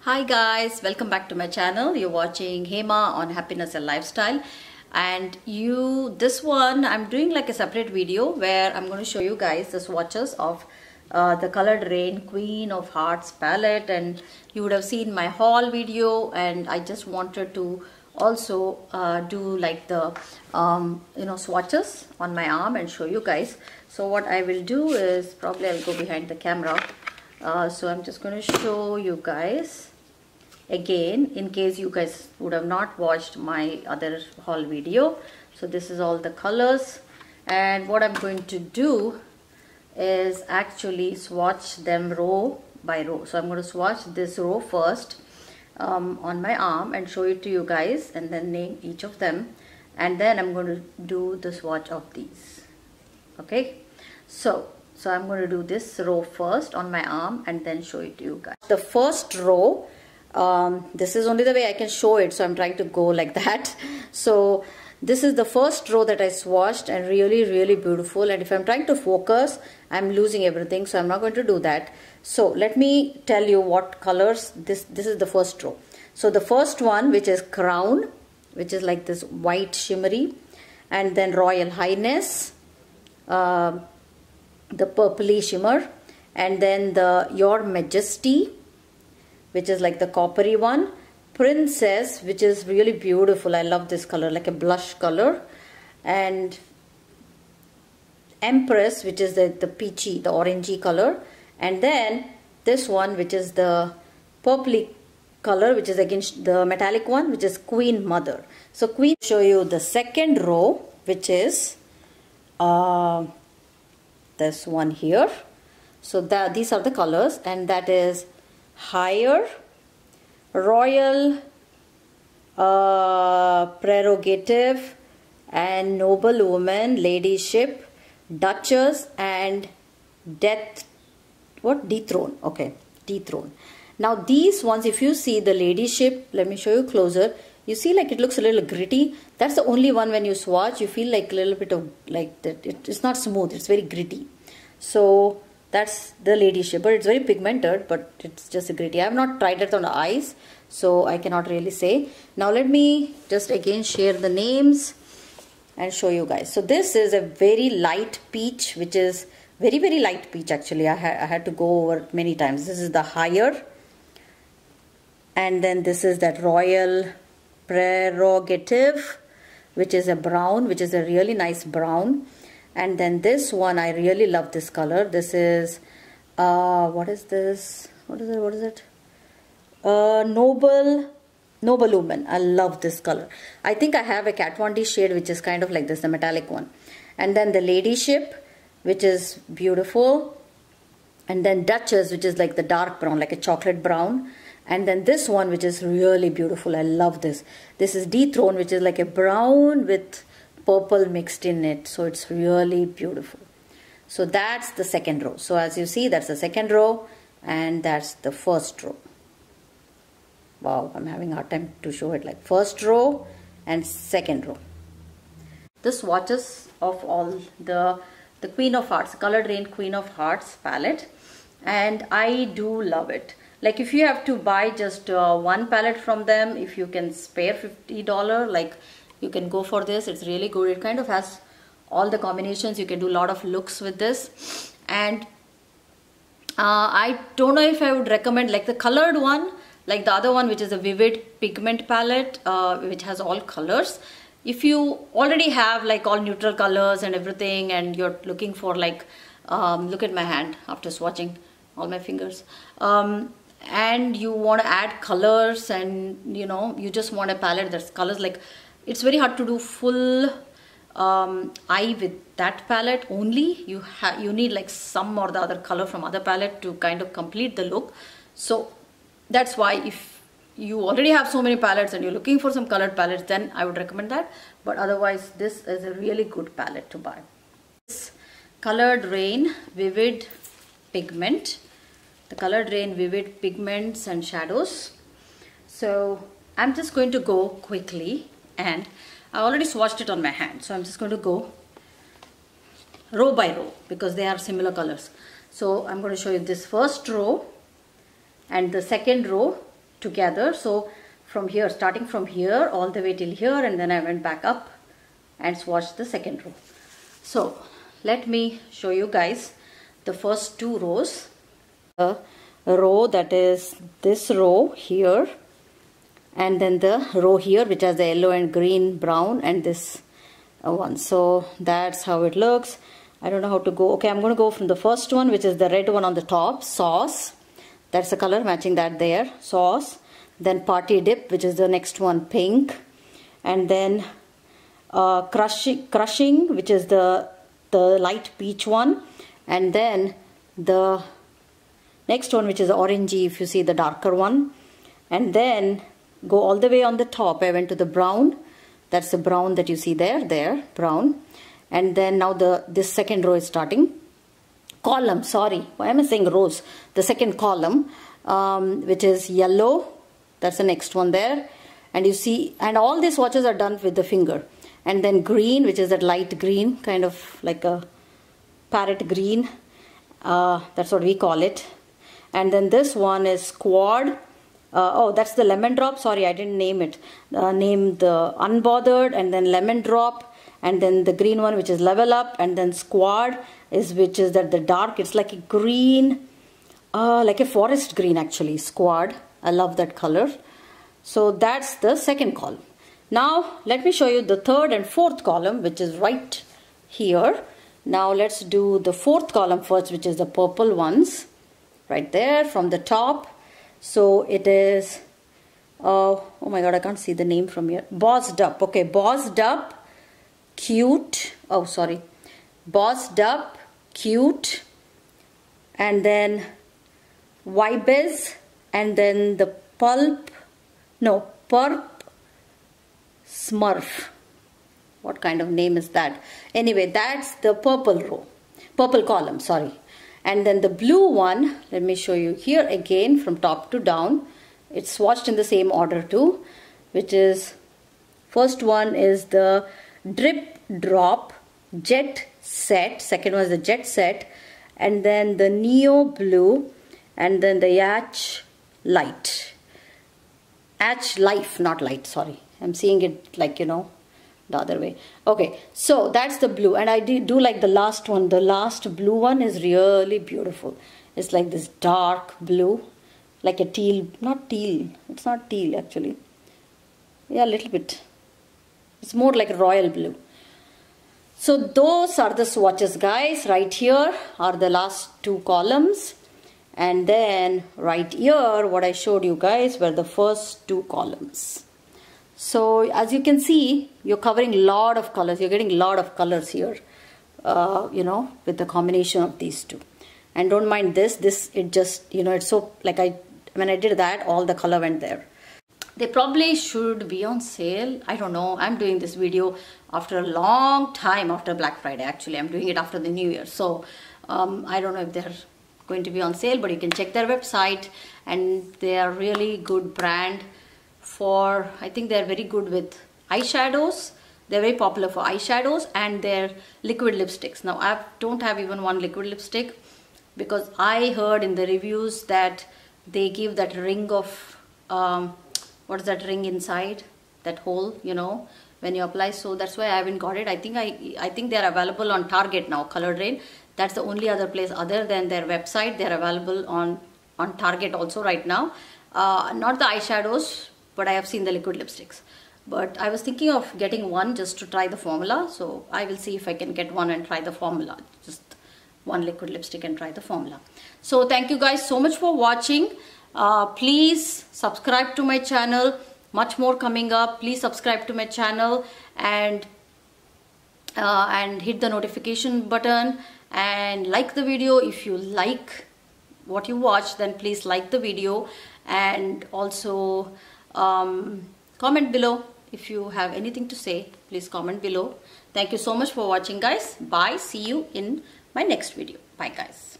Hi guys, welcome back to my channel. You're watching Hema on Happiness and Lifestyle, and this one I'm doing like a separate video where I'm going to show you guys the swatches of the Colored Raine Queen of Hearts palette. And you would have seen my haul video, and I just wanted to also do like the swatches on my arm and show you guys. So what I will do is, probably I'll go behind the camera. So I'm just going to show you guys again, in case you guys would have not watched my other haul video. So this is all the colors, and what I'm going to do is actually swatch them row by row. So I'm going to swatch this row first on my arm and show it to you guys, and then name each of them, and then I'm going to do the swatch of these. Okay, so I'm going to do this row first on my arm and then show it to you guys. The first row, this is only the way I can show it, so I'm trying to go like that. So this is the first row that I swatched, and really beautiful. And if I'm trying to focus, I'm losing everything, so I'm not going to do that. So let me tell you what colors this is. The first row. So the first one, which is Crown, which is like this white shimmery, and then Royal Highness, the purpley shimmer, and then the Your Majesty, which is like the coppery one, Princess, which is really beautiful. I love this color, like a blush color, and Empress, which is the peachy, the orangey color, and then this one, which is the purpley color, which is against the metallic one, which is Queen Mother. So Queen, show you the second row, which is this one here. So these are the colors, and that is Higher, Royal, Prerogative, and Noble Woman, Ladyship, Duchess, and Dethrone. Okay, Dethrone. Now these ones, if you see the Ladyship, let me show you closer. You see, like, it looks a little gritty. That's the only one, when you swatch, you feel like a little bit of like that. It's not smooth. It's very gritty. So that's the Ladyship, but it's very pigmented, but it's just a gritty. I have not tried it on the eyes, so I cannot really say. Now let me just again share the names and show you guys. So this is a very light peach, which is very light peach actually. I had to go over it many times. This is the Higher, and then this is that Royal Prerogative, which is a brown, which is a really nice brown. And then this one, I really love this color. This is what is this? What is it? Noble Woman. I love this color. I think I have a Kat Von D shade, which is kind of like this, the metallic one. And then the Ladyship, which is beautiful. And then Duchess, which is like the dark brown, like a chocolate brown. And then this one, which is really beautiful. I love this. This is Dethrone, which is like a brown with purple mixed in it. So it's really beautiful. So that's the second row. So as you see, that's the second row, and that's the first row. Wow, I'm having a hard time to show it, like first row and second row. The swatches of all the Queen of Hearts, Colored Raine Queen of Hearts palette, and I do love it. Like, if you have to buy just one palette from them, if you can spare $50, like, you can go for this. It's really good. It kind of has all the combinations. You can do a lot of looks with this. And I don't know if I would recommend like the colored one, like the other one, which is a vivid pigment palette, which has all colors. If you already have like all neutral colors and everything, and you're looking for like, look at my hand after swatching all my fingers, and you want to add colors, and you just want a palette that's colors, like, it's very hard to do full eye with that palette only. You need like some or the other color from other palette to kind of complete the look. So that's why, if you already have so many palettes and you're looking for some colored palettes, then I would recommend that. But otherwise, this is a really good palette to buy. This Colored Raine Vivid Pigment, the Colored Raine Vivid Pigments and Shadows. So I'm just going to go quickly, and I already swatched it on my hand, so I'm just going to go row by row because they are similar colors. So I'm going to show you this first row and the second row together. So from here, starting from here all the way till here, and then I went back up and swatched the second row. So let me show you guys the first 2 rows. A row, that is this row here, and then the row here which has the yellow and green, brown, and this one. So that's how it looks. I don't know how to go. Okay, I'm going to go from the first one, which is the red one on the top, Sauce. That's the color matching that there, Sauce. Then Party Dip, which is the next one, Pink. And then Crushing, which is the light peach one. And then the next one, which is orangey, if you see the darker one. And then go all the way on the top. I went to the brown. That's the brown that you see there, brown. And then now this second row is starting. Column, sorry, why am I saying rows? The second column, which is yellow. That's the next one there. And you see, and all these swatches are done with the finger. And then green, which is that light green, kind of like a parrot green. That's what we call it. And then this one is Quad. Oh, that's the lemon drop. Sorry, I didn't name it. Name the Unbothered, and then lemon drop. And then the green one, which is Level Up, and then Squad which is that the dark. It's like a green, like a forest green actually. Squad. I love that color. So that's the second column. Now let me show you the third and fourth column, which is right here. Now let's do the fourth column first, which is the purple ones, right there from the top. So it is, oh my god, I can't see the name from here. Bossed Up. Okay, Bossed Up. Cute, oh sorry, Bossed Up, Cute, and then Vibes, and then the Perp Smurf. What kind of name is that? Anyway, that's the purple column, sorry. And then the blue one, let me show you here again from top to down. It's swatched in the same order too, which is, first one is the Drip Drop Jet Set, second one is the Jet Set, and then the Neo Blue, and then the Yacht Light. Yacht Life, not light, sorry. I'm seeing it like, you know, the other way. Okay, so that's the blue, and I do like the last one. The last blue one is really beautiful. It's like this dark blue, like a teal, not teal, it's not teal actually. Yeah, a little bit. It's more like royal blue. So those are the swatches, guys. Right here are the last 2 columns. And then right here, what I showed you guys were the first 2 columns. So as you can see, you're covering a lot of colors. You're getting a lot of colors here, you know, with the combination of these 2. And don't mind this, it just, you know, it's so, like when I did that, all the color went there. They probably should be on sale. I don't know. I'm doing this video after a long time after Black Friday. Actually, I'm doing it after the New Year. So I don't know if they're going to be on sale, but you can check their website, and they are really good brand for, I think they're very good with eyeshadows. They're very popular for eyeshadows and their liquid lipsticks. Now I don't have even one liquid lipstick because I heard in the reviews that they give that ring of what is that ring inside that hole, you know, when you apply. So that's why I haven't got it. I think they're available on Target now, colouredraine. That's the only other place other than their website. They're available on Target also right now. Not the eyeshadows, but I have seen the liquid lipsticks. But I was thinking of getting one just to try the formula. So I will see if I can get one and try the formula. Just one liquid lipstick and try the formula. So thank you guys so much for watching. Please subscribe to my channel. Much more coming up. Please subscribe to my channel and hit the notification button and like the video. If you like what you watch, then please like the video, and also comment below. If you have anything to say, please comment below. Thank you so much for watching, guys. Bye. See you in my next video. Bye, guys.